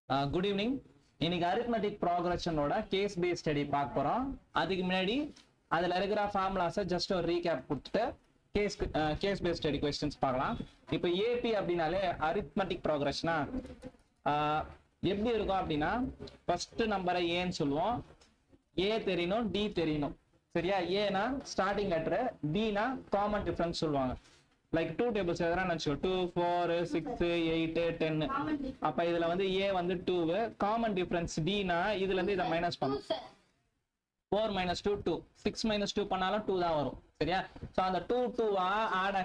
Good evening. இன்னைக்கு arithmetic ப்ராக்ரஷனோட case base study பார்க்க போறோம். அதுக்கு முன்னாடி அதுல இருக்கிற ஃபார்முலாஸை ஜஸ்ட் ஒரு ரீகேப் கொடுத்துட்டு கேஸ் பேஸ் ஸ்டடி கொஸ்டின்ஸ் பார்க்கலாம். இப்போ ஏபி அப்படின்னாலே அரித்மெட்டிக் ப்ராக்ரஷனா எப்படி இருக்கும் அப்படின்னா, ஃபர்ஸ்ட் நம்பரை ஏன்னு சொல்லுவோம். ஏ தெரியணும், டி தெரியணும். சரியா? ஏனா starting letter, Tina common difference சொல்லுவாங்க. லைக் 2 டேபிள்ஸ் எதனா நினைச்சுக்கோ, 2 4 6 8 10. அப்ப இதுல வந்து ஏ வந்து 2, காமன் டிஃபரன்ஸ் டினா இதுல இருந்து இதை மைனஸ் பண்ணும். 4 minus 2 2, 6 minus 2 பண்ணாலும் 2 தான் வரும். சரியா? சோ அந்த 2 2வா ஆட்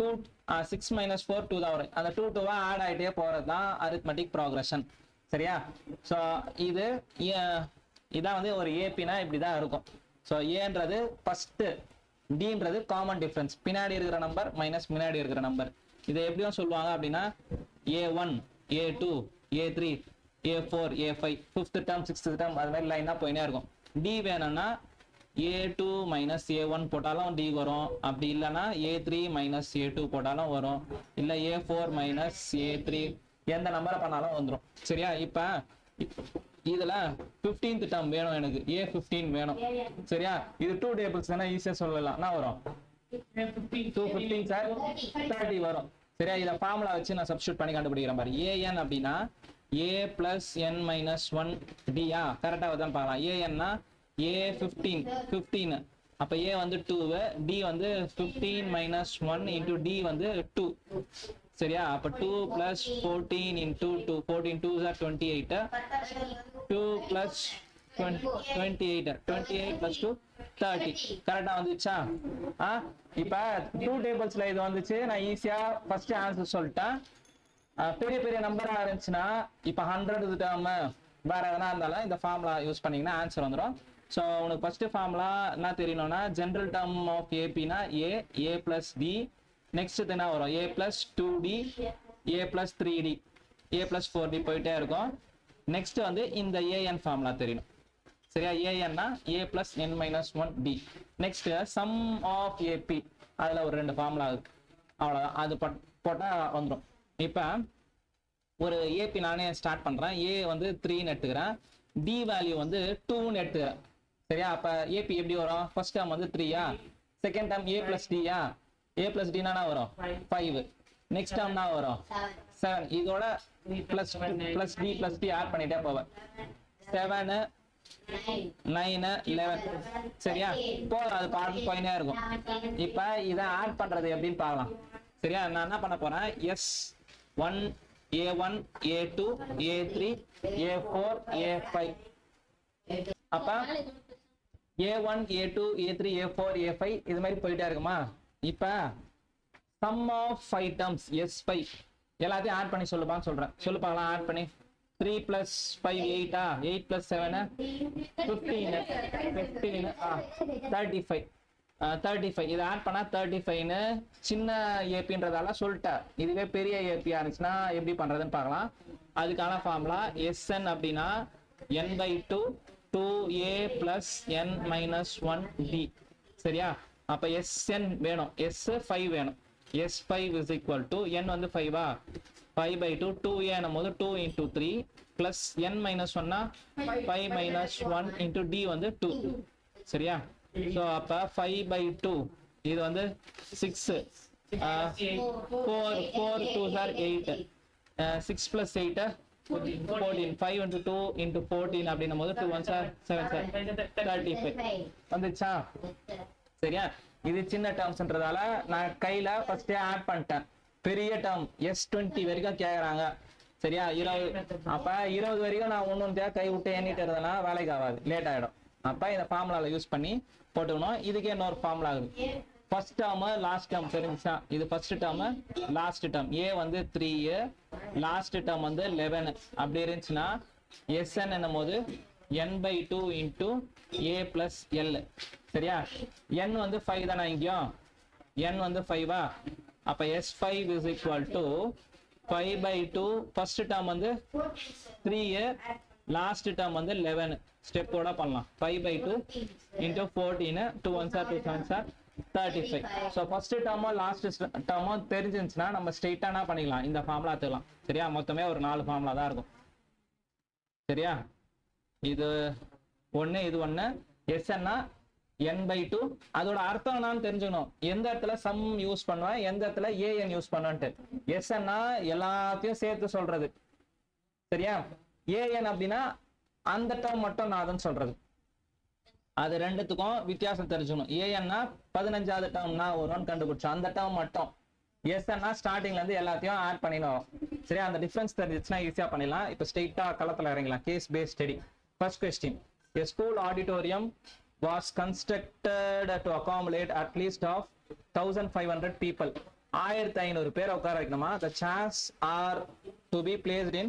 2 6 minus 4 2 தான் வரும். அந்த 2 2வா ஆட் ஆயிட்டே போறது தான் அரித்மெட்டிக் ப்ராக்ரஷன். சரியா? சோ இதான் வந்து ஒரு ஏபினா இப்படிதான் இருக்கும். சோ ஏன்றது ஃபர்ஸ்ட், டின்றது காமன் டிஃபரன்ஸ், பின்னாடி இருக்கிற நம்பர் மைனஸ் முன்னாடி இருக்கிற நம்பர். இதை எப்படியும் சொல்லுவாங்க அப்படின்னா A1 A2 A3 A4 A5, 5th term 6th term அது மாதிரி லைனா போயினே இருக்கும். டி வேணும்னா A2 மைனஸ் A1 போட்டாலும் டி வரும். அப்படி இல்லைன்னா A3 மைனஸ் A2 போட்டாலும் வரும். இல்லை A4 மைனஸ் A3 எந்த நம்பரை பண்ணாலும் வந்துடும். சரியா? இப்போ இதுல 15th டேர்ம் வேணும், எனக்கு A15 வேணும். சரியா? இது 2 டேபிள்ஸ் தானே, ஈஸியா சொல்லலாம். என்ன வரும்? 215 சார் 30 வரும். சரியா? இதை ஃபார்முலா வச்சு நான் சப்ஸ்டிட்யூட் பண்ணி கண்டுபிடிக்கிறேன் பாரு. ஏஎன் அப்படின்னா A plus n minus 1 டியா கரெக்டா வருதான்னு பார்க்கலாம். ஏஎன்னா A15 அப்ப A வந்து 2, D வந்து 15 minus 1 into D வந்து 2. சரியா? அப்ப 2 plus 14 into 2, 14 2s are 28, 2 plus 28 plus 2 30. கரெக்டா வந்துச்சா? இப்ப 2 டேபிள்ஸ்ல இது வந்துச்சு. நான் ஈஸியா ஃபர்ஸ்ட் ஆன்சர் சொல்லிட்டேன். பெரிய பெரிய நம்பரா இருந்துச்சுன்னா இப்ப 100 டேர்ம் வேற எதனா இருந்தாலும் இந்த ஃபார்முலா யூஸ் பண்ணீங்கன்னா ஆன்சர் வந்துடும். ஸோ உனக்கு ஃபர்ஸ்ட் ஃபார்முலா என்ன தெரியணும்னா, ஜென்ரல் டேர்ம் ஆஃப் ஏபினா ஏ பிளஸ் டி. நெக்ஸ்ட் என்ன வரும்? A plus 2D, A plus 3D, A plus 4D போயிட்டே இருக்கும். நெக்ஸ்ட் வந்து இந்த AN ஃபார்முலா தெரியணும். சரியா? ANனா A plus n minus 1D. Next sum of AP, அதுல ஒரு 2 ஃபார்முலா இருக்கு. அவ்வளோதான், அது போட்டா வந்துடும். இப்போ ஒரு AP நானே ஸ்டார்ட் பண்றேன். A வந்து 3ன்னு எடுத்துக்கிறேன், D வேல்யூ வந்து 2ன்னு எடுத்துக்கிறேன். சரியா? அப்ப AP எப்படி வரும்? ஃபர்ஸ்ட் டேர்ம் வந்து 3யா, செகண்ட் டேர்ம் A plus Dயா, A plus D என்ன வரும்? 5. நெக்ஸ்ட் டேர்ம் என்ன வரும்? 7. இதோட plus D plus D add பண்ணிட்டே போவேன். 7 9 11. சரியா? போதும், அது பாட்டு போயினே இருக்கும். இப்ப இதை ஆட் பண்றது எப்படின்னு பார்க்கலாம். சரியா? நான் என்ன பண்ண போறேன்? S1 A1 A2 A3 A4 A5. அப்ப A1 A2 A3 A4 A5 இது மாதிரி போயிட்டே இருக்குமா? இப்ப sum of 5 terms S5 எல்லாத்தையும் ஆட் பண்ணி சொல்லுப்பான்னு சொல்றேன். சொல்லு பார்க்கலாம். ஆட் பண்ணி 3 plus 5 8 8 plus 7 15 35. இதை ஆட் பண்ணா 35ன்னு சின்ன ஏபின்றதால சொல்லிட்டேன். இதுவே பெரிய ஏபியா இருந்துச்சுன்னா எப்படி பண்றதுன்னு பார்க்கலாம். அதுக்கான ஃபார்முலா SN அப்படின்னா n/2 2a plus n minus 1d. சரியா? அப்ப Sn வேணும், S5 வேணும். S5 is equal to n வந்து 5 5/2 2a என்னும் போது 2 into 3 plus n minus 1 5 minus 1 into d வந்து 2. சரியா? ஸோ அப்ப 5/2 இது வந்து 6, 4 2s are 8, 6 plus 8 14, 5 into 2 into 14 அப்படின்னும் போது 2 1s are 7 35 வந்துச்சா? சரியா? இது சின்ன டேர்ம்ஸ்ன்றதால நான் கையில ஃபர்ஸ்டே ஆட் பண்ணிட்டேன். பெரிய டேர்ம் S20 வரைக்கும் கேக்குறாங்க. சரியா? 20. அப்ப 20 வரைக்கும் நான் ஒண்ணு கை விட்டு எண்ணிட்டு இருந்தேன்னா வேலைக்கு ஆகாது, லேட் ஆயிடும். அப்ப இந்த ஃபார்முலால யூஸ் பண்ணி போட்டுக்கணும். இதுக்கு இன்னொரு ஃபார்முலா இருக்கு. ஃபர்ஸ்ட் டேர்ம் லாஸ்ட் டேர்ம் தெரிஞ்சுச்சா? இது first term last term. A வந்து 3, லாஸ்ட் டேர்ம் வந்து 11. அப்படி இருந்துச்சுன்னா SN என்னும் போது n/2 into A plus L. சரியா? n வந்து 5 தானே, இங்கேயும் n வந்து 5. அப்ப S5 is equal to 5/2. First term வந்து 3, லாஸ்ட் டேர்ம் வந்து 11. ஸ்டெப்போட பண்ணலாம். 5/2 into 14, 2 1s are 2 7s are 35. So first டேர்மோ லாஸ்ட் டேர்மோ தெரிஞ்சிருந்துச்சுன்னா நம்ம ஸ்ட்ரெயிட்டா என்ன பண்ணிக்கலாம், இந்த ஃபார்முலா எடுத்துக்கலாம். சரியா? மொத்தமே ஒரு 4 ஃபார்முலா தான் இருக்கும். சரியா? இது 1 இது 1 SNனா n/2. அதோட அர்த்தம் என்னன்னு தெரிஞ்சுக்கணும். எந்த இடத்துல சம் யூஸ் பண்ணுவேன், எந்த இடத்துல an யூஸ் பண்ணுவேன்ட்டு. SNனா எல்லாத்தையும் சேர்த்து சொல்றது. சரியா? an அப்படின்னா அந்த டேர்ம் மட்டும் நான் அதுன்னு சொல்றது. அது ரெண்டுத்துக்கும் வித்தியாசம் தெரிஞ்சுக்கணும். ஏன்னா 15வது டேர்ம்னா வரும்னு கண்டுபிடிச்சோம், அந்த டேர்ம் மட்டும். எஸ்ன்னா ஸ்டார்டிங்ல இருந்து எல்லாத்தையும் ஆட் பண்ணிடும். சரியா? அந்த டிஃபரன்ஸ் தெரிஞ்சிச்சுன்னா ஈஸியா பண்ணிடலாம். இப்போ ஸ்ட்ரெயிட்டா களத்துல இறங்கலாம். Case base study. First question, a school auditorium was constructed to accommodate at least of 1500 people. 1500 பேர் உட்கார வைக்கணுமா? The chairs are to be placed in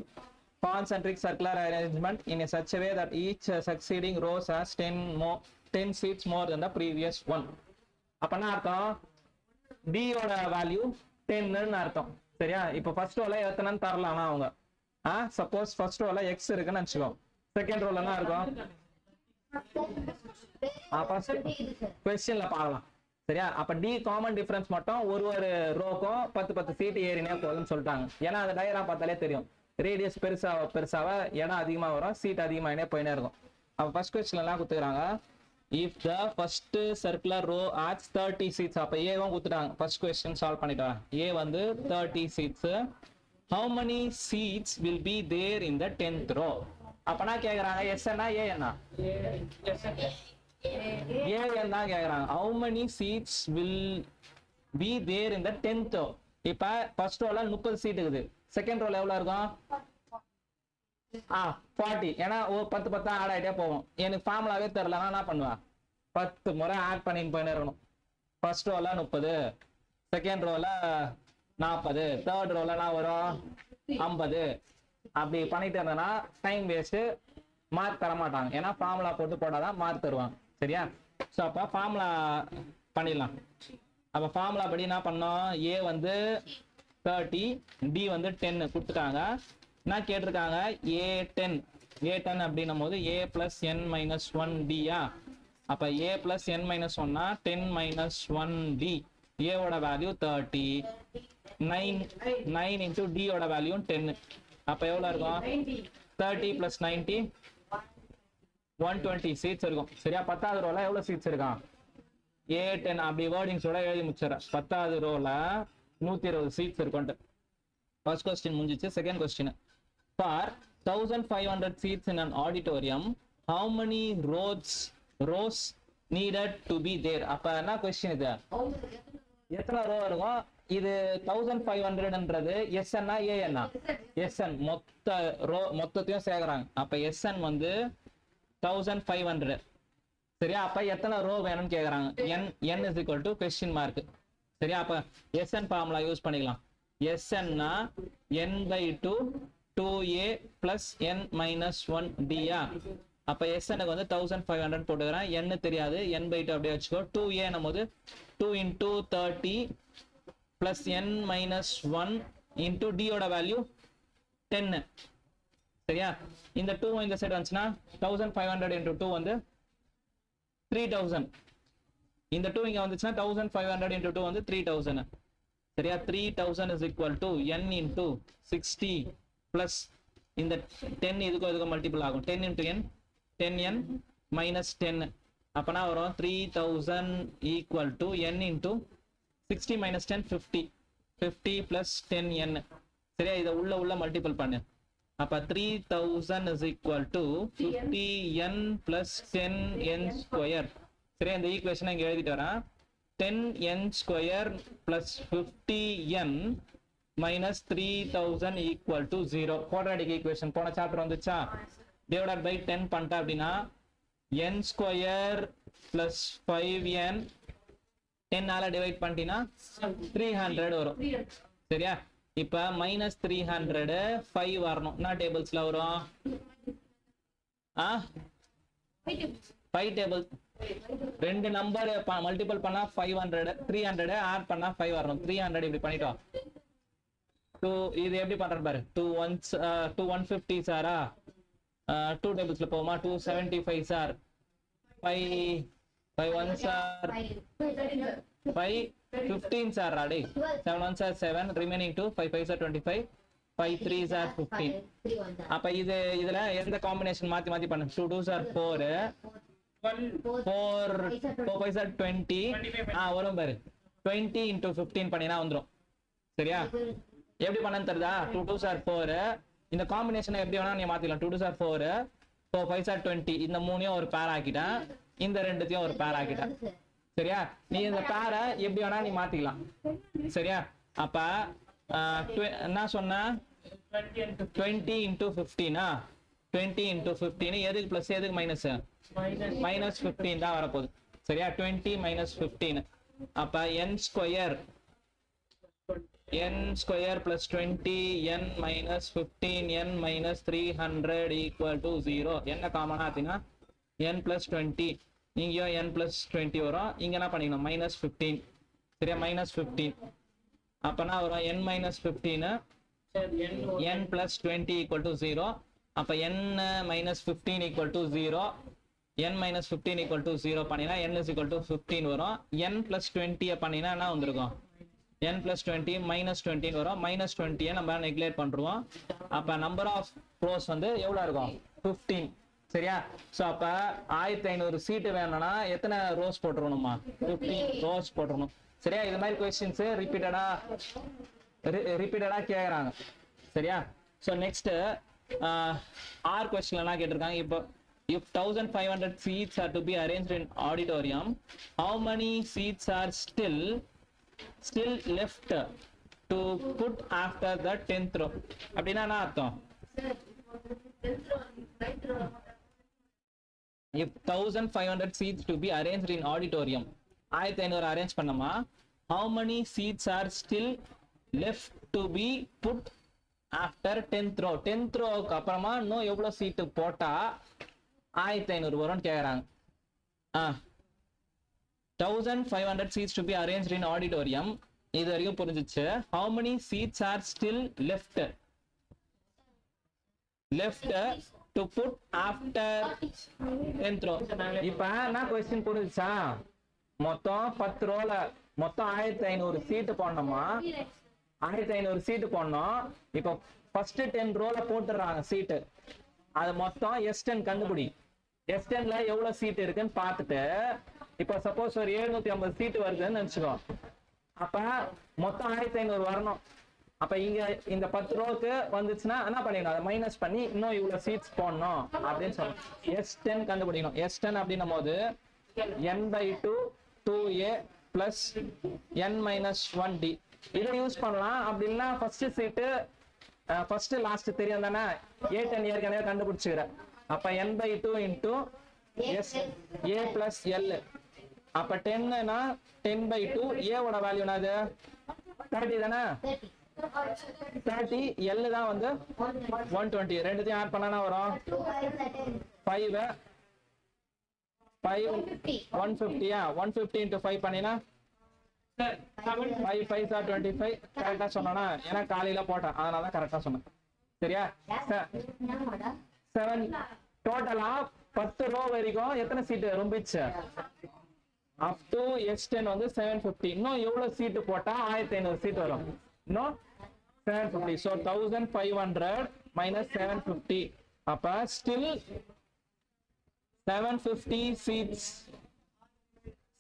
concentric circular arrangement in a such a way that each succeeding row has 10 seats more than the previous one. அப்பனா அர்த்தம் d ஓட value 10 ன்னு அர்த்தம். சரியா? இப்போ ஃபர்ஸ்ட் ரோல எத்தனைன்னு தரலாம்னா அவங்க சப்போஸ் ஃபர்ஸ்ட் ரோல x இருக்குன்னு நினைச்சுக்கோ, செகண்ட் ரோல என்ன இருக்கும்? ஃபர்ஸ்ட் क्वेश्चनல பார்க்கலாம். சரியா? அப்ப d காமன் டிஃபரன்ஸ் மட்டும் ஒரு ரோக்கும் 10 சீட் ஏறினே போகுதுன்னு சொல்லிட்டாங்க. ஏன்னா அந்த டயக்ராம் பார்த்தாலே தெரியும், ரேடியஸ் பெருசாவ இடம் அதிகமா வரும், சீட் அதிகமாயினே போயினே இருக்கும். அப்ப ஃபர்ஸ்ட் क्वेश्चन எல்லாம் கொடுத்துறாங்க, if the first circular row adds 30 seats. அப்ப ஏவும் கொடுத்துட்டாங்க. ஃபர்ஸ்ட் क्वेश्चन சால்வ் பண்ணிட்டாங்க. ஏ வந்து 30 seats. How many seats will be there in the 10th row? அப்பனா கேக்குறாங்க எஸ்னா ஏன்னா ஏன் தான் கேக்குறாங்க. How many seats will be there in the 10th row? இப்ப ஃபர்ஸ்ட் ரோல 30 சீட் இருக்குது, செகண்ட் ரோல எவ்வளவு இருக்கும்? 40. ஏன்னா 10 ஆட் ஆகிட்டே போகும். எனக்கு ஃபார்முலாவே தெரியலன்னா என்ன பண்ணுவேன்? 10 முறை ஆட் பண்ணின்னு போயின்னு இருக்கணும். ஃபர்ஸ்ட் ரோல 30, செகண்ட் ரோல 40, தேர்ட் ரோல வரும் 50. அப்படி பண்ணிட்டு இருந்தேன்னா டைம் வேஸ்ட், மார்க் தர மாட்டாங்க. ஏன்னா ஃபார்முலா போட்டாதான் மார்க் தருவாங்க. சரியா? ஸோ அப்போ ஃபார்முலா பண்ணிடலாம். அப்போ ஃபார்முலா படி என்ன பண்ணோம்? ஏ வந்து 30, டி வந்து 10 கொடுத்துட்டாங்க. நான் கேட்டிருக்காங்க A10 அப்படின்னும் போது a plus n minus 1d. அப்ப a plus n minus 1 10 - 1d. a ஓட வேல்யூ 30, 9 into d ஓட வேல்யூ 10. அப்ப எவ்வளவு இருக்கும்? 30 plus 90 120 சீட்ஸ் இருக்கும். சரியா? 10வது ரோல எவ்வளவு சீட்ஸ் இருக்கான்? A10 அப்படி வேர்டிங்ஸோட எழுதி முடிச்சிடறேன். 10வது ரோல 120 சீட்ஸ் இருக்கும். ஃபர்ஸ்ட் கொஸ்டின் முடிஞ்சிச்சு. Second question, for 1500 seats in an auditorium, how many rows needed to be there? அப்ப என்ன கொஸ்டின் இது? எத்தனை ரோ இருக்கும்? இது 1500ன்றது SN AN? SN. மொத்த ரோ மொத்தத்தையும் சேர்க்கறாங்க. அப்ப SN வந்து 1500. சரியா? அப்ப எத்தனை ரோ வேணும்னு கேக்குறாங்க. n is equal to question mark. சரியா? அப்ப SN ஃபார்முலா யூஸ் பண்ணிக்கலாம். SN னா n/2 2a plus n minus 1d. அப்ப SN க்கு வந்து 1500 போட்டுக்கிறேன். n தெரியாது, n/2 அப்படியே வச்சுக்கோ. 2a நமது 2 into 30 plus n minus 1 into d ஓட வேல்யூ 10. சரியா? இந்த 2 இந்த சைடு வந்துச்சுன்னா 1500 into 2 வந்து 3000. இந்த 2 இங்க வந்துச்சுன்னா 1500 into 2 வந்து 3000. சரியா? 3000 is equal to n into 60 plus இந்த 10 இதுக்கு மல்டிபிள் ஆகும். 10 into n 10n minus 10. அப்பனா வரும் 3000 equal to n into 60 minus 10 50 plus 10n. சரியா? இதை உள்ள மல்டிபிள் பண்ணு. அப்ப 3000 is equal to 50n plus 10n square. சரியா? இந்த ஈக்குவேஷனை இங்க எழுதிட்டு வரேன். 10n square plus 50n minus 3000 equal to 0. quadratic equation போன சாப்டர் வந்துச்சா? divided by 10 பண்ணிட்டா அப்படின்னா n square plus 5n 10 ஆல டிவைட் பண்ணிட்டீங்கன்னா 300 வரும். சரியா? இப்ப minus 300 5 வரணும். என்ன டேபிள்ஸ்ல வரும்? 5 டேபிள். ரெண்டு நம்பர் மல்டிபிள் பண்ணா 500, 300 ஆட் பண்ணா 5 வரணும். 300 இப்படி பண்ணிட்டோம். இது எப்படி பண்றது பாரு. 2 150 சாரா? 2 டேபிள்ஸ்ல போகுமா? 275 சார். 5 1 sir 5 15 sir. ராடி 7 1 sir 7, remaining 2 5 5 sir 25 5 3s are 15. அப்ப இதுல எந்த காம்பினேஷன் மாத்தி மாத்தி பண்ணு? 2 2s are 4, 4 5s are 20. வரும் பாரு, 20 into 15 பண்ணினா வந்துரும். சரியா? எப்படி பண்ணன்னு தெரியுதா? 2 2s are 4, இந்த காம்பினேஷனை எப்படி வேணா நீ மாத்திக்கலாம். 2 2s are 4, 4 5s are 20. இந்த மூணையும் ஒரு பேர் ஆக்கிட்டேன், இந்த ரெண்டுத்தையும் ஒரு பேர் ஆக்கிட்டேன். சரியா? நீ இந்த பேரை எப்படி வேணா நீ மாத்திக்கலாம். சரியா? அப்ப என்ன சொன்ன? 20 into 15. 20 into 15 எதுக்கு பிளஸ் எதுக்கு மைனஸ்? மைனஸ் 15 தான் வரப்போகுது. சரியா? 20 minus 15. அப்ப n square plus 20 n minus 15 n minus 300 equal to 0. என்ன காமனா ஆத்தினா n plus 20, இங்கேயும் n plus 20 வரும். இங்க என்ன பண்ணிக்கணும்? minus 15. சரியா? minus 15. அப்பனா வரும் n minus 15 n plus 20 equal to 0. அப்ப n minus 15 equal to 0. n minus 15 equal to 0 பண்ணினா n is equal to 15 வரும். n plus 20 பண்ணினா என்ன வந்திருக்கும்? n plus 20 minus 20 வரும். minus 20 நம்ம நெக்லேட் பண்றோம். அப்ப நம்பர் ஆஃப் ரோஸ் வந்து எவ்வளவு இருக்கும்? 15. சரியா? சோ அப்ப 1500 சீட் வேணும்னா எத்தனை ரோஸ் போட்டுறணுமா? 15 ரோஸ் போட்டுறணும். சரியா? இது மாதிரி क्वेश्चंस ரிப்பீட்டடா கேக்குறாங்க. சரியா? சோ நெக்ஸ்ட் ஆர் क्वेश्चन என்ன கேட்டிருக்காங்க? இப்போ if 1500 seats are to be arranged in auditorium, how many seats are still left to put after the 10th row? அப்படினா என்ன அர்த்தம்? if 1500 seats to be arranged in auditorium, 1500 arrange பண்ணமா, how many seats are still left to be put after 10th row? 10th rowக்கு அப்புறமா இன்னும் எவ்வளவு seat போட்டா 1500 வரும்னு கேக்குறாங்க. 1500 seats to be arranged in auditorium, இது வரைக்கும் புரிஞ்சிச்சு. how many seats are still left to put after 10th row? இப்ப என்ன क्वेश्चन புரிஞ்சுச்சா? மொத்தம் 10 ரோல மொத்தம் 1500 சீட் போடணுமா? 1500 சீட் போடணும். இப்போ ஃபர்ஸ்ட் 10 ரோல போட்டுறாங்க சீட். அது மொத்தம் S10 கண்டுபிடி. S10ல எவ்வளவு சீட் இருக்குன்னு பார்த்துட்டு, இப்போ சப்போஸ் ஒரு 750 சீட் வருதுன்னு நினைச்சுக்கோ. அப்ப மொத்தம் 1500 வரணும். அப்ப இங்க இந்த 10 ரோக்கு வந்துச்சுன்னா என்ன பண்ணிடணும்? அதை மைனஸ் பண்ணி இன்னும் இவ்வளவு சீட்ஸ் போடணும் அப்படின்னு சொல்லணும். S10 கண்டுபிடிக்கணும். S10 அப்படின்னும் போது n/2 2a plus n minus 1d இதை யூஸ் பண்ணலாம். அப்படி இல்லைன்னா ஃபர்ஸ்ட் சீட்டு ஃபர்ஸ்ட் லாஸ்ட் தெரியும் தானே? A10 ஏற்கனவே கண்டுபிடிச்சுக்கிறேன். அப்ப n/2 into s a plus l. அப்ப 10னா 10/2 a ஓட வேல்யூ என்னது? 30 தானே? 30 l தான் வந்து 120. ரெண்டுத்தையும் ஆட் பண்ணனா வரும் 5 150. 150 into 5 பண்ணினா 5 5s are 25. கரெக்டா சொன்னா? ஏன்னா காலையில போட்டேன், அதனால கரெக்டா சொன்னேன். சரியா? 7 டோட்டலா 10 ரோ வரைக்கும் எத்தனை சீட் ரொம்பிச்சு? up to S10 வந்து 750. இன்னும் எவ்வளவு சீட் போட்டா 1500 சீட் வரும்? இன்னும் 750. so 1500 minus 750. அப்ப still 750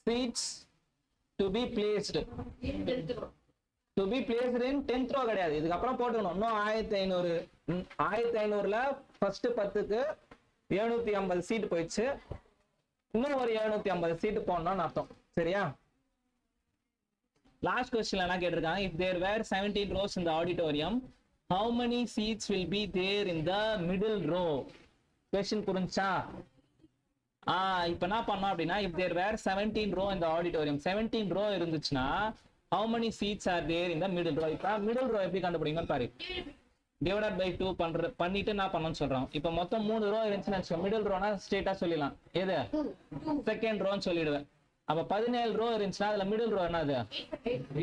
seats to be placed in 10th row கிடையாது. இதுக்கு அப்புறம் போட்டுக்கணும். இன்னும் 1500ல ஃபர்ஸ்ட் 10க்கு 750 சீட் போயிடுச்சு. இன்னும் ஒரு 750 சீட் போடணும்னு அர்த்தம். சரியா? லாஸ்ட் क्वेश्चन என்ன கேட்டிருக்காங்க? if there were 17 rows in the auditorium, how many seats will be there in the middle row? question புரிஞ்சா? இப்போ என்ன பண்ணோம் அப்படின்னா, if there were 17 row in the auditorium, 17 row இருந்துச்சுன்னா how many seats are there in the middle row? இப்போ middle row எப்படி கண்டுபிடிக்கணும்னு பாரு. Divided by 2 பண்ணிட்டு என்ன பண்ணணும்னு சொல்றோம். இப்போ மொத்தம் 3 ரோ இருந்துச்சுன்னு மிடில் ரோனா ஸ்ட்ரெயிட்டா சொல்லிடலாம். எது? செகண்ட் ரோன்னு சொல்லிடுவேன். அப்ப 17 ரோ இருந்துச்சுன்னா அதுல மிடில் ரோ என்னது?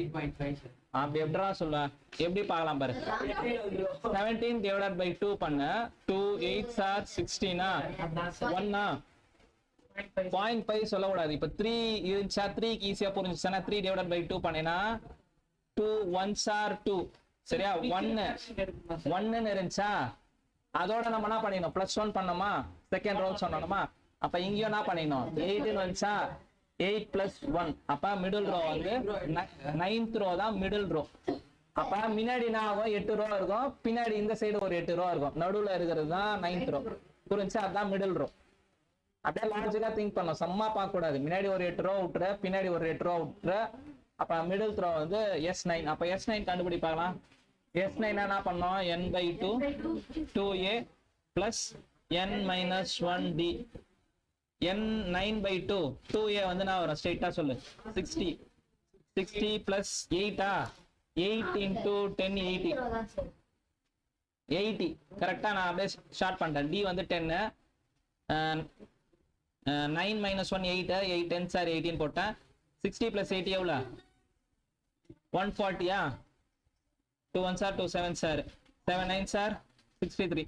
8.5. அப்படி எப்படிடா சொல்லுவேன்? எப்படி பார்க்கலாம் பாரு. 17 டிவைடட் பை 2 பண்ண 2 8s are 16 1 0.5 சொல்லக்கூடாது. இப்ப 3 இருந்துச்சா 3க்கு ஈஸியா புரிஞ்சுச்சுன்னா 3 டிவைடட் பை 2 பண்ணேன்னா 2 1s are 2 சரியா? 1 இருந்துச்சா, அதோட நம்ம என்ன பண்ணிடணும், +1 பண்ணோமா, செகண்ட் ரோ சொன்னோமா, அப்ப இங்கேயும் என்ன பண்ணிடணும், 8 வந்துச்சா, 8 + 1, அப்ப மிடில் ரோ வந்து 9th ரோ தான் மிடில் ரோ. அப்ப முன்னாடி என்ன ஆகும், 8 ரோ இருக்கும், பின்னாடி இந்த சைடு ஒரு 8 ரோ இருக்கும், நடுவுல இருக்கிறது தான் 9th ரோ. புரிஞ்சா? அதான் மிடில் ரோ. அப்படியே லாஜிக்கா திங்க் பண்ணோம், சம்மா பார்க்க கூடாது. முன்னாடி ஒரு 8 ரோ விட்டுற, பின்னாடி ஒரு 8 ரோ விட்டுற, அப்ப மிடில் ரோ வந்து S9. அப்ப S9 கண்டுபிடிப்பாங்களாம். S9 என்ன பண்ணோம், n/2 2a + n-1d. n9/2 2a வந்து நான் வரும், ஸ்ட்ரைட்டா சொல்லு, 60 + 8 8 × 10 80 கரெக்டா? நான் அப்படியே ஷார்ட் பண்ணிட்டேன். d வந்து 10, 9 - 1 8, 8 10s are 18 போட்டேன். 60 + 80 எவ்வளோ, 140. 2 1s are 2 7s are 7 9s are 63.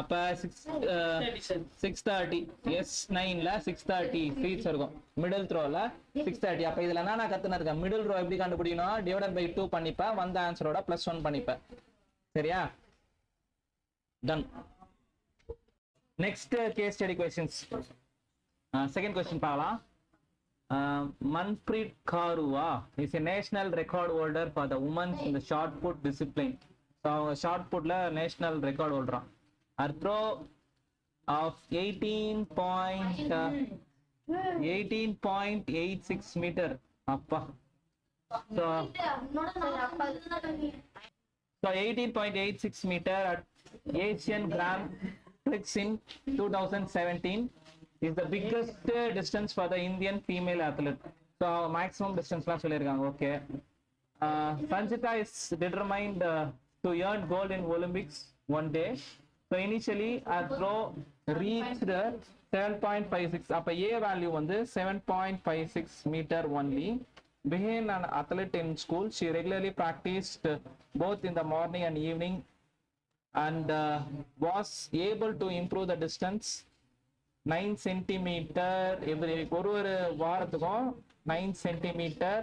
அப்ப 630. S9ல 630 சீட்ஸ் இருக்கும், மிடில் த்ரோல 630. அப்ப இதுல என்ன நான் கத்துன இருக்கேன், மிடில் ரோ எப்படி கண்டுபிடிக்கணும், /2 பண்ணிப்பேன், வந்த ஆன்சரோட +1 பண்ணிப்பேன். சரியா? Done. Next case study questions. Second question பார்க்கலாம். Manpreet Kaurua is a national record holder for the women in the shot put discipline. So shot putல national record holder. Her throw of 18.86 meter. அப்பா. So 18.86 meter at Asian Grand Prix in 2017 is the biggest distance for the Indian female athlete. So maximum distance la solliranga. Okay. Sanjita is determined to earn gold in Olympics one day. So initially her throw reached 7.56. Appa A value வந்து 7.56 meter only. Being an athlete in school, she regularly practiced both in the morning and evening and was able to improve the distance 9 centimeter every week. ஒரு வாரத்துக்கும் 9 centimeter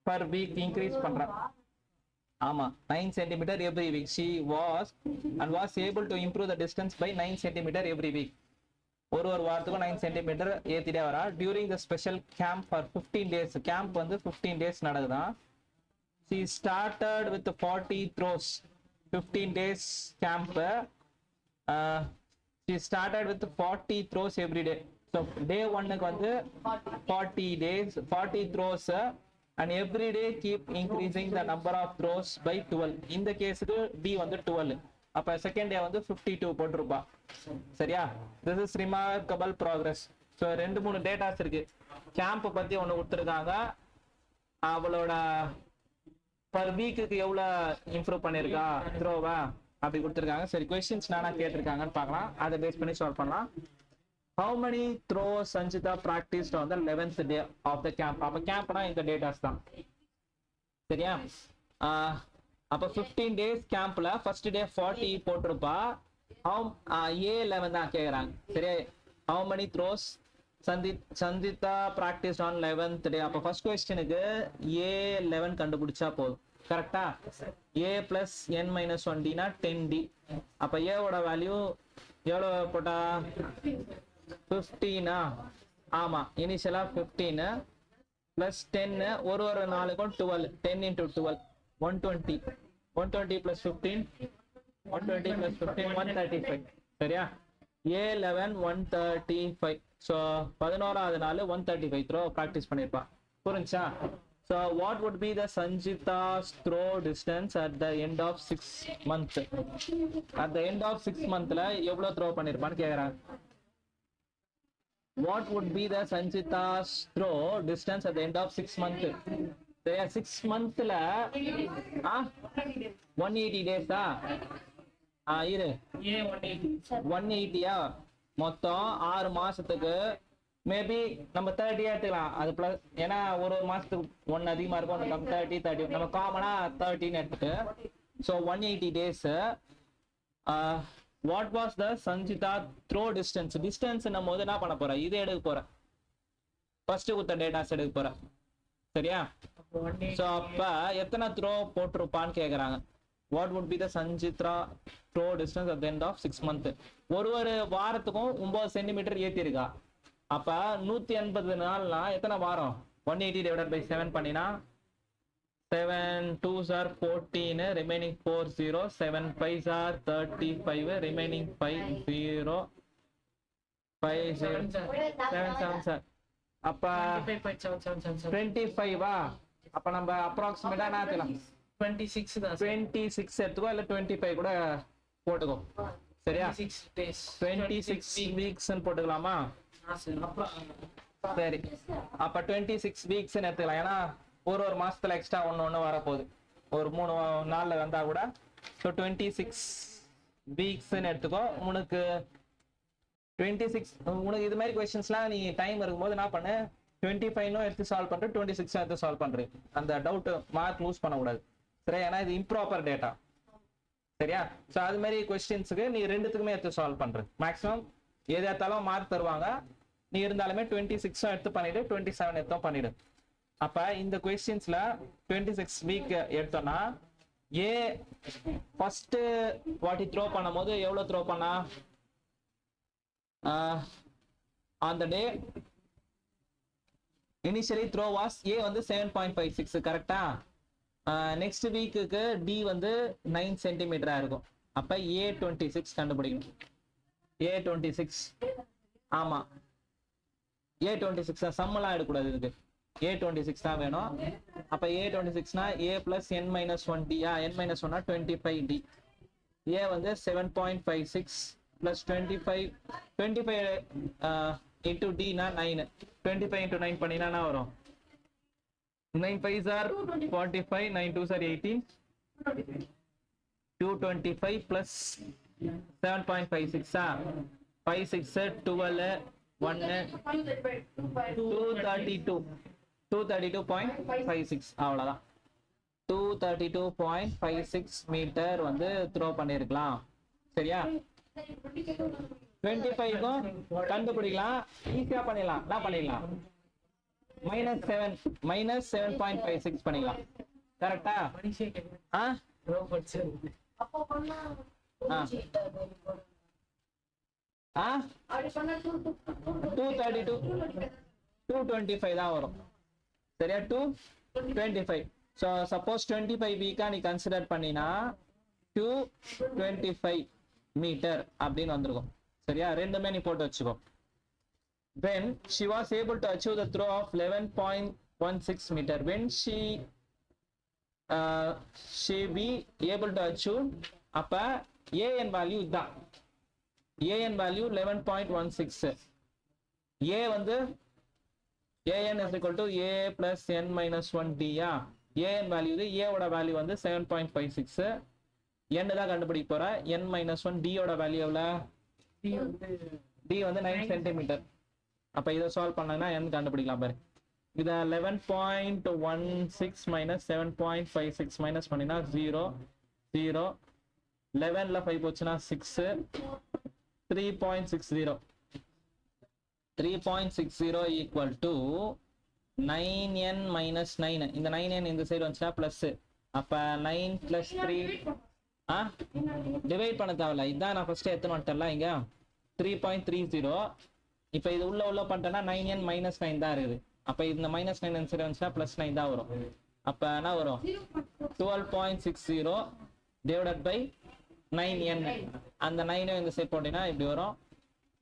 per week increase பண்றாங்க. ஆமா, 9 centimeter every week she was able to improve the distance by 9 centimeter every week. ஒரு வாரத்துக்கும் 9 centimeter ஏத்திட்டே வரா. during the special camp for 15 days. camp வந்து 15 days நடக்குதான். she started with 40 throws. 15 days camp. She started with 40 throws every day. So day 1 க்கு வந்து 40 days 40 throws and every day keep increasing the number of throws by 12. இந்த கேஸுக்கு D வந்து 12. அப்ப second day வந்து 52 போட்டுருப்பா. சரியா? this is remarkable progress. So 2-3 datas இருக்கு. Camp பத்தி ஒன்னு கொடுத்துருக்காங்க, அவளோட பர் வீக்குக்கு எவ்வளவு இம்ப்ரூவ் பண்ணிருக்கா த்ரோவா அப்படி கொடுத்துருக்காங்க. சரி, क्वेश्चंस நானா கேட்டிருக்காங்கன்னு பார்க்கலாம், அதை பேஸ் பண்ணி சால்வ் பண்ணலாம். how many throws Sanjita practiced on the 11th day of the camp? அப்ப கேம்ப்னா இந்த டேட்டாஸ் தான். சரியா? அப்ப 15 days கேம்ப்ல ஃபர்ஸ்ட் டே 40 போட்டிருப்பா. A11 தான் கேக்குறாங்க. சரியா? how many throws Sanjita practiced on 11th day? அப்ப ஃபர்ஸ்ட் क्वेश्चனுக்கு A11 கண்டுபிடிச்சா போதும். கரெக்டா? A plus n minus 1d னா 10d. அப்ப A ஓட வேல்யூ எவ்வளவு போட்டா 15. ஆமா, இனிஷியலா 15 plus 10 ஒரு நாளுக்கும் 12. 10 into 12 120. 120 plus 15 120 plus 15 135. சரியா? A11 135. so 11வது நாள் 135 throw practice பண்ணிருப்பா. புரிஞ்சா? so what would be the Sanjita's throw distance at the end of 6 month? at the end of 6 monthல எவ்வளவு throw பண்ணிருப்பான்னு கேக்குறாங்க. what would be the Sanjita's throw distance at the end of 6 month? சரியா? 6 monthல 180 days இரு 180 மொத்தம் 6 மாசத்துக்கு maybe நம்ம 30 எடுத்துக்கலாம். அது plus, ஏன்னா ஒரு மாசத்துக்கு 1 அதிகமா இருக்கும், நம்ம 30 நம்ம காமனா 30 எடுத்துட்டு. So 180 days. What was the Sanchita throw distance? Distance நம்ம வந்து என்ன பண்ண போறோம், இது எடுக்க போறோம், ஃபர்ஸ்ட் கொடுத்த டேட்டாஸ் எடுக்க போறோம். சரியா? ஸோ அப்ப எத்தனை த்ரோ போட்டிருப்பான்னு கேக்குறாங்க. What would be the Sanjitra throw distance at the end of 6 months? ஒரு வாரத்துக்கும் 9 சென்டிமீட்டர் ஏத்தி இருக்கா. அப்ப 180 நாள்னா எத்தனை வாரம்? 180 divided by 7 பண்ணினா 7 2s are 14, remaining 4 0, 7 5s are 35, remaining 5 0, 5 0, 7 7 sir. அப்ப 25 வா? அப்ப நம்ம அப்ராக்சிமேட்டா என்ன எடுத்துக்கலாம்? 26 தான் 26 எடுத்துக்கோ, இல்ல 25 கூட போட்டுக்கோ. சரியா? 26 weeks போட்டுக்கலாமா? சரி, அப்ப 26 weeks எடுத்துக்கலாம். ஏன்னா ஒரு மாசத்துல எக்ஸ்ட்ரா ஒண்ணு வரப்போகுது. ஒரு 3 நாள்ல வந்தா கூட. ஸோ 26 weeks எடுத்துக்கோ. உனக்கு 26 உனக்கு இது மாதிரி கொஸ்டின்ஸ்லாம் நீ டைம் இருக்கும்போது என்ன பண்ணு, 25 எடுத்து சால்வ் பண்ற, 26 எடுத்து சால்வ் பண்ற. அந்த டவுட் மார்க் லூஸ் பண்ணக்கூடாது. சரியா? ஏன்னா இது இம்ப்ராப்பர் டேட்டா. சரியா? ஸோ அது மாதிரி கொஸ்டின்ஸுக்கு நீ ரெண்டுத்துக்குமே எடுத்து சால்வ் பண்ற. மேக்ஸிமம் எது எடுத்தாலும் மார்க் தருவாங்க. நீ இருந்தாலுமே 26 எடுத்து பண்ணிடு, 27 எடுத்தும் பண்ணிடு. அப்ப இந்த கொஸ்டின்ஸ்ல 26 வீக் எடுத்தோம்னா ஏ ஃபர்ஸ்ட் வாட்டி த்ரோ பண்ணும்போது எவ்வளவு த்ரோ பண்ணா? On the day initially throw was a வந்து 7.56 கரெக்டா? நெக்ஸ்ட் வீக்குக்கு டி வந்து 9 சென்டிமீட்டரா இருக்கும். அப்ப A26 கண்டுபிடிக்கணும். A26 ஆமா, A26 சம்மெல்லாம் எடுக்கக்கூடாது. இதுக்கு A26 தான் வேணும். அப்ப A26 னா A plus n minus 1d. n minus 1 னா 25d. A வந்து 7.56 plus 25 into d னா 9. 25 into 9 பண்ணினா என்ன வரும்? 9 5s are 45, 9 2s are 18, 225 plus 7.56 5 6 12 1 232.56 அவ்வளவுதான். 232.56 மீட்டர் வந்து த்ரோ பண்ணிருக்கலாம். சரியா? 25க்கும் கண்டுபிடிக்கலாம், ஈஸியா பண்ணிடலாம். என்ன பண்ணிடலாம்? -7.56 பண்ணிக்கலாம். கரெக்டா? ஆ 225 தான் வரும். சரியா? 225. ஸோ சப்போஸ் 25 வீக்கா நீ கன்சிடர் பண்ணினா 225 மீட்டர் அப்படின்னு வந்திருக்கும். சரியா? ரெண்டுமே நீ போட்டு வச்சுக்கோ. When she was able to achieve the throw of 11.16 meter, when she be able to achieve, அப்ப an value இதான். an value 11.16. a வந்து an is equal to a plus n minus 1d. an value இது, a ஓட value வந்து 7.56. n தான் கண்டுபிடிக்க போற. n minus 1, d ஓட வேல்யூ எவ்வளவு? d வந்து 9 சென்டிமீட்டர். அப்ப இதை சால்வ் பண்ணா n கண்டுபிடிக்கலாம் பாரு. இத 11.16 minus 7.56 minus பண்ணினா 0 0. 11ல 5 போச்சுனா 6. 3.60 3.60 equal to 9n minus 9. இந்த 9n இந்த சைடு வந்துச்சுனா பிளஸ். அப்ப 9 plus 3 டிவைட் பண்ண தேவையில்ல. இதான் நான் ஃபர்ஸ்ட் எத்தனை வந்துட்டேன்ல இங்க 3.30. இப்ப இது உள்ள பண்ணிட்டேன்னா 9n minus 9 தான் இருக்குது. அப்ப இந்த minus 9 இந்த சைடு வந்துச்சுனா பிளஸ் 9 தான் வரும். அப்ப என்ன வரும்? 12.60 divided by 9n. அந்த 9 இந்த சைடு போட்டீங்கன்னா இப்படி வரும்.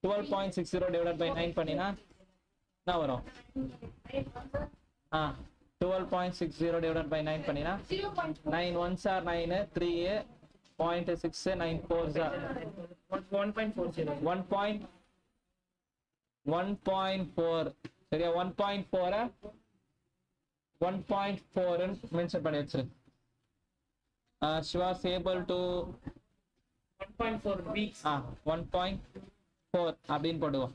12.60 divided by 9 பண்ணினா என்ன வரும்? 12.60 divided by 9 பண்ணினா 9 1s are 9, 3 0.6 9 4s are 1.40 1.4. சரியா? 1.4 1.4 மென்ஷன் பண்ணி வச்சிரு. she was able to 1.4 weeks 1.4 அப்படின்னு போடுவோம்.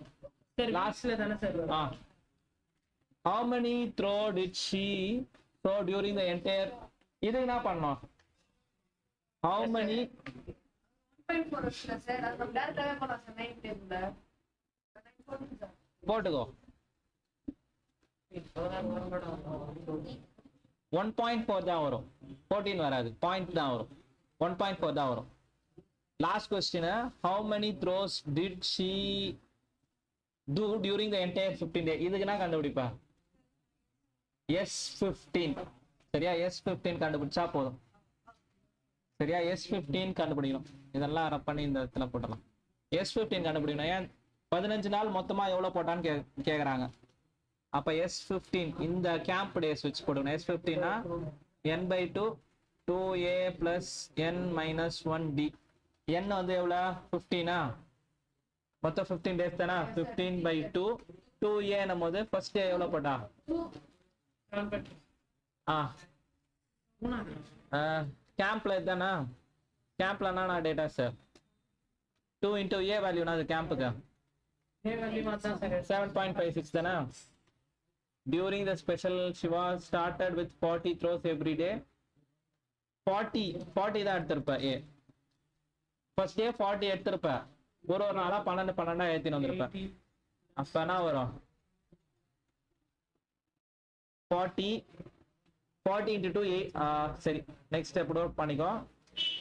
லாஸ்ட்ல தான sir? how many throw did she throw during the entire? இது என்ன பண்ணோம்? how many 1.4 sir. அது நம்ம டைரக்டாவே போலாம் சார் 9 டேபிள்ல. 9 சார் போட்டுக்கோ. 1.4 தான் வரும், 14 வராது, பாயிண்ட் தான் வரும். 1.4 தான் வரும். Last question, how many throws did she do during the entire 15 days? இதுக்கு என்ன கண்டுபிடிப்பா? S15. சரியா? S15 கண்டுபிடிச்சா போதும். சரியா? S15 கண்டுபிடிக்கணும். இதெல்லாம் ரப் பண்ணி இந்த இடத்துல போடலாம். S15 கண்டுபிடிக்கணும். ஏன் 15 நாள் மொத்தமா எவ்வளவு போட்டான்னு கேக்குறாங்க. அப்ப S15 இந்த கேம்ப் டேஸ் வச்சு போடணும். S15 னா n/2 2a plus n minus 1d. n வந்து எவ்வளவு? 15 மொத்தம் 15 டேஸ் தானா? 15/2 2a நம்மோது ஃபர்ஸ்ட் டே எவ்வளவு போட்டா? கேம்ப்ல தானா? கேம்ப்ல என்ன data sir? 2 into a value அது கேம்ப்புக்கு 7.56 தானா? During the special, Shiva started with 40 throws every day. 40 தான் எடுத்திருப்ப. ஏ ஃபர்ஸ்ட் டே 40 எடுத்திருப்ப. ஒரு நாளா 12 ஏத்தின்னு வந்திருப்ப. அப்ப என்ன வரும்? 40 into 2 சரி, நெக்ஸ்ட் ஸ்டெப் டவுட் பண்ணிக்கோ.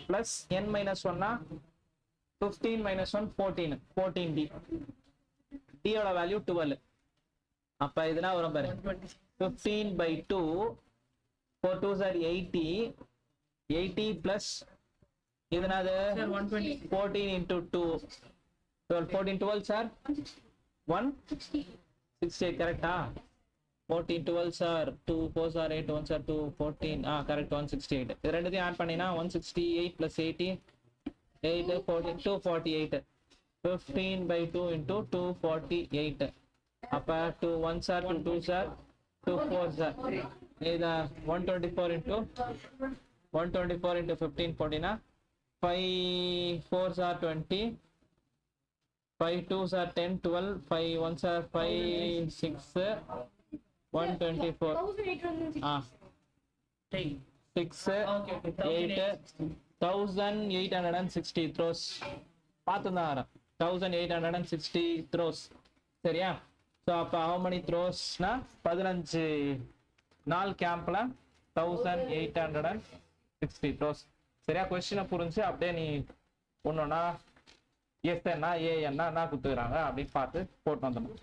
பிளஸ் n minus 1 னா 15 minus 1 14d. d ஓட வேல்யூ 12. அப்ப இதுனா வரும் பாரு, 15/2 4 2s are 80 plus இதுனாது 14 into 2 12 14 12s are 168. கரெக்டா? 14 12s are 2 4s are 8 1s are 2 14 correct. 168. இது ரெண்டுத்தையும் ஆட் பண்ணினா 168 plus 80 8 14 248. 15/2 into 248. அப்ப 2 1s are 2 2s are 2 4s are இது 124 into 15 போட்டினா 5 4s are 20 5 2s are 10 12 5 1s are 5 6 124 6 8 1860 throws. பார்த்துதான் வர 1860 throws. சரியா? ஸோ அப்போ how many throws-னா 15 நாள் கேம்ப்ல 1860 throws. சரியா? கொஸ்டினை புரிஞ்சு அப்படியே நீ ஒன்னொன்னா எஸ் என்ன ஏ என்ன குத்துக்கிறாங்க அப்படின்னு பார்த்து போட்டு வந்துடணும்.